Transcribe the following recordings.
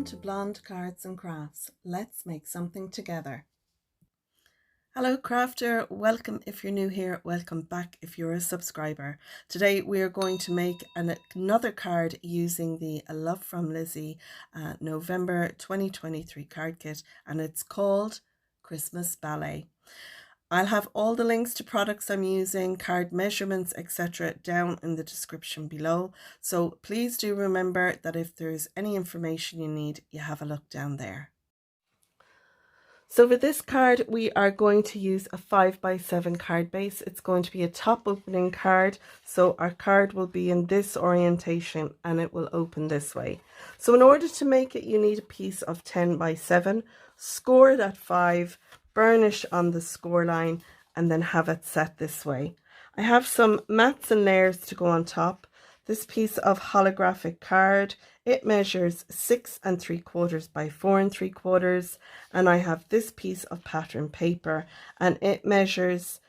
Welcome to Blonde Cards and Crafts. Let's make something together. Hello crafter, welcome if you're new here, welcome back if you're a subscriber. Today we are going to make another card using the A Love from Lizi November 2023 card kit, and it's called Christmas Ballet. I'll have all the links to products I'm using, card measurements, etc. down in the description below. So please do remember that if there's any information you need, you have a look down there. So for this card, we are going to use a 5x7 card base. It's going to be a top opening card. So our card will be in this orientation and it will open this way. So in order to make it, you need a piece of 10x7, score it at 5, burnish on the score line, and then have it set this way. I have some mats and layers to go on top. This piece of holographic card, it measures 6 3/4 by 4 3/4, and I have this piece of pattern paper and it measures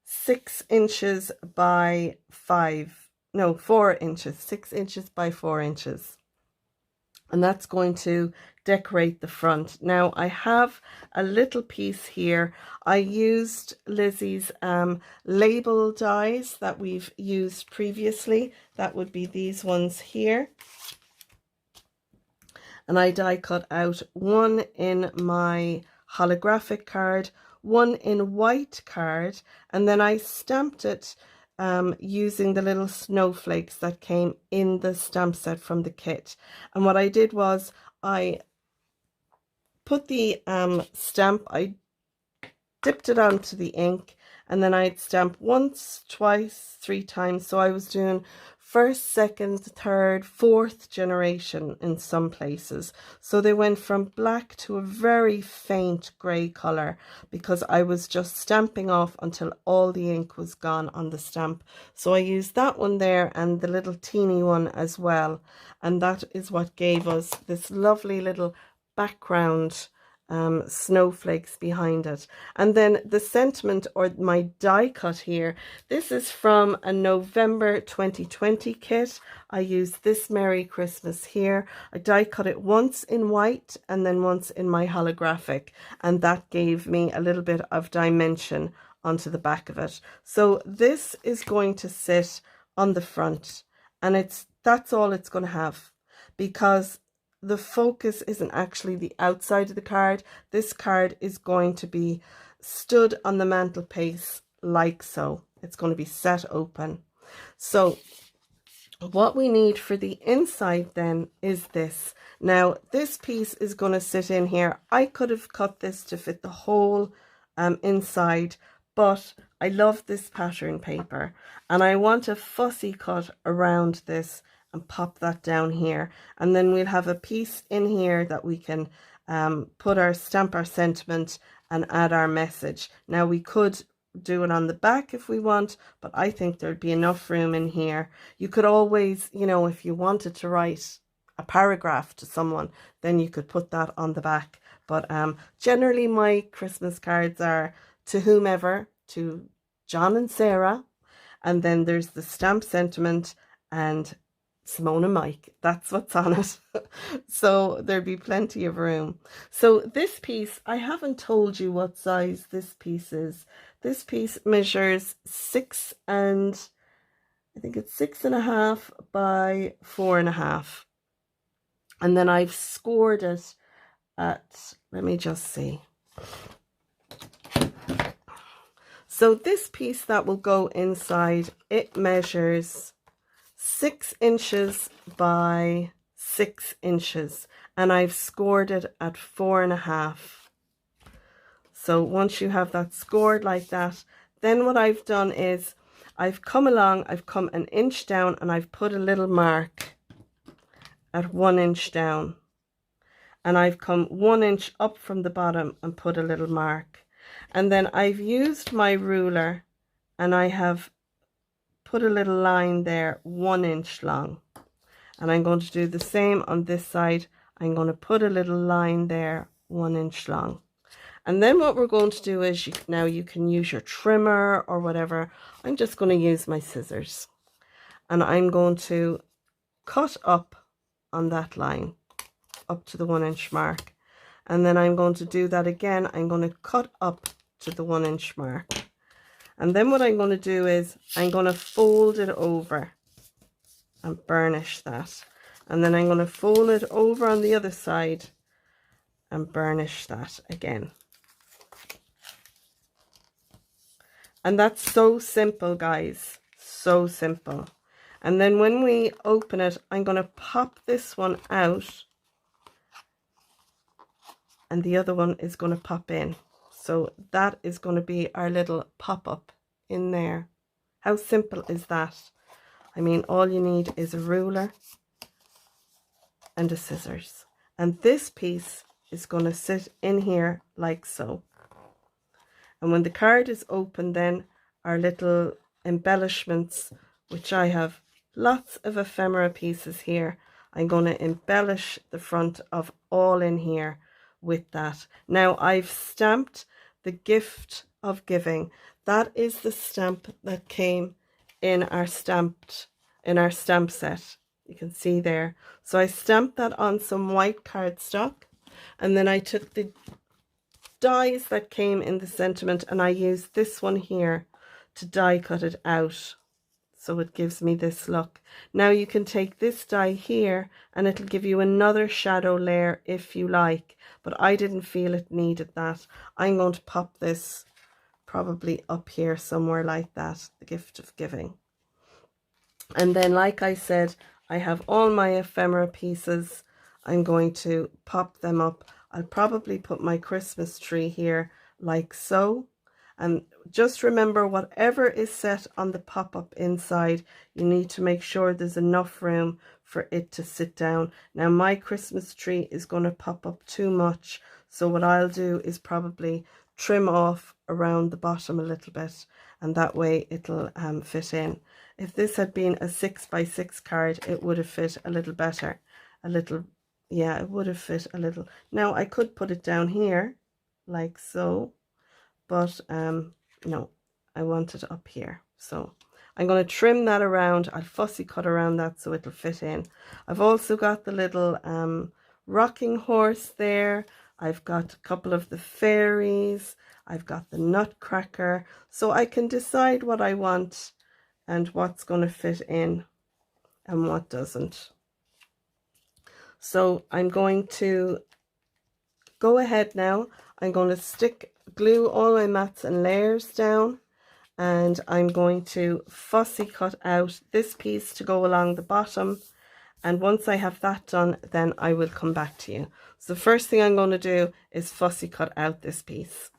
6 inches by 4 inches, 6 inches by 4 inches. And that's going to decorate the front. Now I have a little piece here. I used Lizi's label dies that we've used previously. That would be these ones here. And I die cut out one in my holographic card, one in white card, and then I stamped it using the little snowflakes that came in the stamp set from the kit. And what I did was I put the stamp, I dipped it onto the ink, and then I'd stamp once, twice, 3 times. So I was doing first, second, third, fourth generation in some places. So they went from black to a very faint grey colour because I was just stamping off until all the ink was gone on the stamp. So I used that one there and the little teeny one as well. And that is what gave us this lovely little background snowflakes behind it. And then the sentiment, or my die cut here, this is from a November 2020 kit. I used this Merry Christmas here. I die cut it once in white and then once in my holographic, and that gave me a little bit of dimension onto the back of it. So this is going to sit on the front, and that's all it's going to have, because the focus isn't actually the outside of the card. This card is going to be stood on the mantelpiece like so. It's going to be set open. So what we need for the inside then is this. Now this piece is going to sit in here. I could have cut this to fit the whole inside, but I love this pattern paper and I want a fussy cut around this and pop that down here, and then we'll have a piece in here that we can stamp our sentiment and add our message. Now we could do it on the back if we want, but I think there'd be enough room in here. You could always, you know, if you wanted to write a paragraph to someone, then you could put that on the back. But generally my Christmas cards are to whomever, to John and Sarah, and then there's the stamp sentiment and Simone and Mike. That's what's on it. So there'd be plenty of room. So this piece, I haven't told you what size this piece is. This piece measures 6 and I think it's 6.5 by 4.5. And then I've scored it at, let me just see. So this piece that will go inside, it measures 6 inches by 6 inches, and I've scored it at 4.5. So once you have that scored like that, then what I've done is I've come an inch down and I've put a little mark at 1 inch down, and I've come 1 inch up from the bottom and put a little mark, and then I've used my ruler and I have put a little line there 1 inch long, and I'm going to do the same on this side. I'm going to put a little line there 1 inch long, and then what we're going to do is now you can use your trimmer or whatever. I'm just going to use my scissors and I'm going to cut up on that line up to the 1-inch mark. And then I'm going to do that again. I'm going to cut up to the 1-inch mark. And then what I'm going to do is I'm going to fold it over and burnish that. And then I'm going to fold it over on the other side and burnish that again. And that's so simple, guys. So simple. And then when we open it, I'm going to pop this one out. And the other one is going to pop in. So that is going to be our little pop-up in there. How simple is that? I mean, all you need is a ruler and a scissors. And this piece is going to sit in here like so. And when the card is open, then our little embellishments, which I have lots of ephemera pieces here, I'm going to embellish the front of all in here with that. Now I've stamped the gift of giving. That is the stamp that came in our stamp set. You can see there. So I stamped that on some white cardstock, and then I took the dies that came in the sentiment and I used this one here to die cut it out. So it gives me this look. Now you can take this die here and it'll give you another shadow layer if you like, but I didn't feel it needed that. I'm going to pop this probably up here somewhere like that, the gift of giving. And then, like I said, I have all my ephemera pieces. I'm going to pop them up. I'll probably put my Christmas tree here like so. And just remember, whatever is set on the pop-up inside, you need to make sure there's enough room for it to sit down. Now my Christmas tree is going to pop up too much, so what I'll do is probably trim off around the bottom a little bit, and that way it'll fit in. If this had been a 6x6 card, it would have fit a little better. Yeah, it would have fit a little. Now I could put it down here like so, but no, I want it up here. So I'm going to trim that around. I'll fussy cut around that so it'll fit in. I've also got the little rocking horse there. I've got a couple of the fairies. I've got the nutcracker. So I can decide what I want and what's going to fit in and what doesn't. So I'm going to go ahead now. I'm going to glue all my mats and layers down, and I'm going to fussy cut out this piece to go along the bottom. And once I have that done, then I will come back to you. So the first thing I'm going to do is fussy cut out this piece.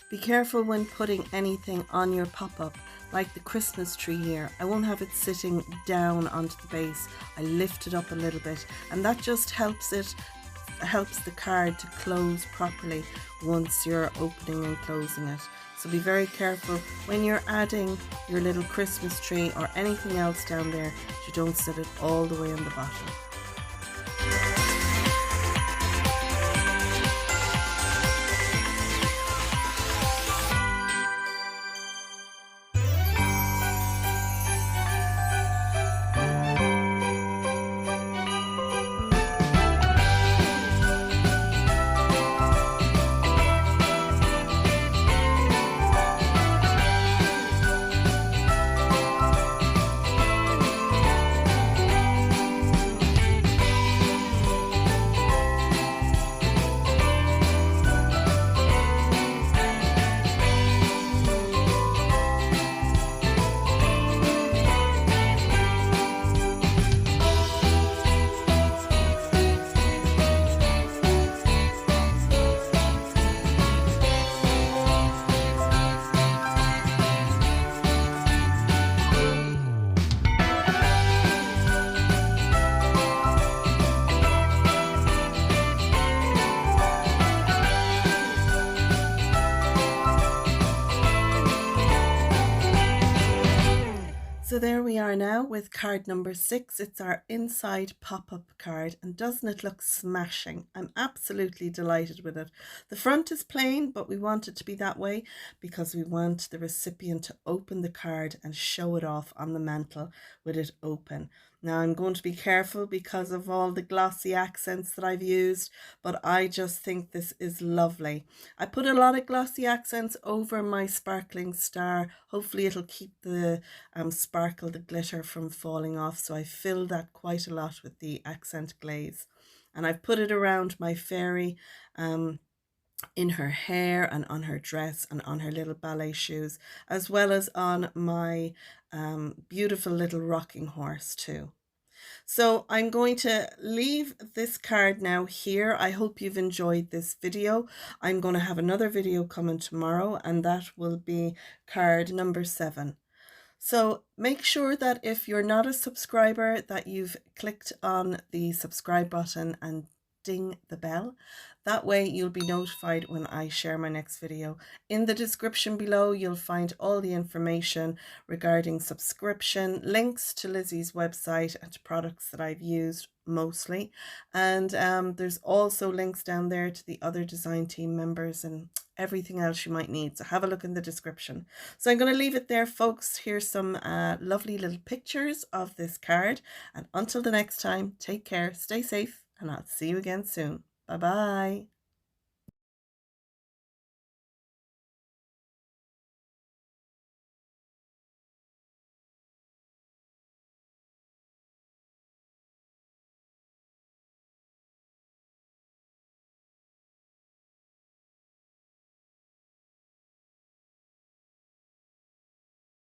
Be careful when putting anything on your pop-up, like the Christmas tree here. I won't have it sitting down onto the base. I lift it up a little bit, and that just helps the card to close properly once you're opening and closing it. So be very careful when you're adding your little Christmas tree or anything else down there, you don't set it all the way on the bottom. we are now with card number 6. It's our Inside Pop-Up card, and doesn't it look smashing? I'm absolutely delighted with it. The front is plain, but we want it to be that way because we want the recipient to open the card and show it off on the mantle with it open. Now I'm going to be careful because of all the glossy accents that I've used, but I just think this is lovely. I put a lot of glossy accents over my sparkling star. Hopefully it'll keep the sparkle, the glitter from falling off. So I filled that quite a lot with the accent glaze. And I've put it around my fairy in her hair and on her dress and on her little ballet shoes, as well as on my beautiful little rocking horse too. So I'm going to leave this card now here. I hope you've enjoyed this video. I'm going to have another video coming tomorrow, and that will be card number 7. So make sure that if you're not a subscriber, that you've clicked on the subscribe button and ding the bell. That way you'll be notified when I share my next video. In the description below, you'll find all the information regarding subscription, links to Lizi's website and to products that I've used mostly. And there's also links down there to the other design team members and everything else you might need. So have a look in the description. So I'm going to leave it there, folks. Here's some lovely little pictures of this card. And until the next time, take care, stay safe, and I'll see you again soon. Bye-bye.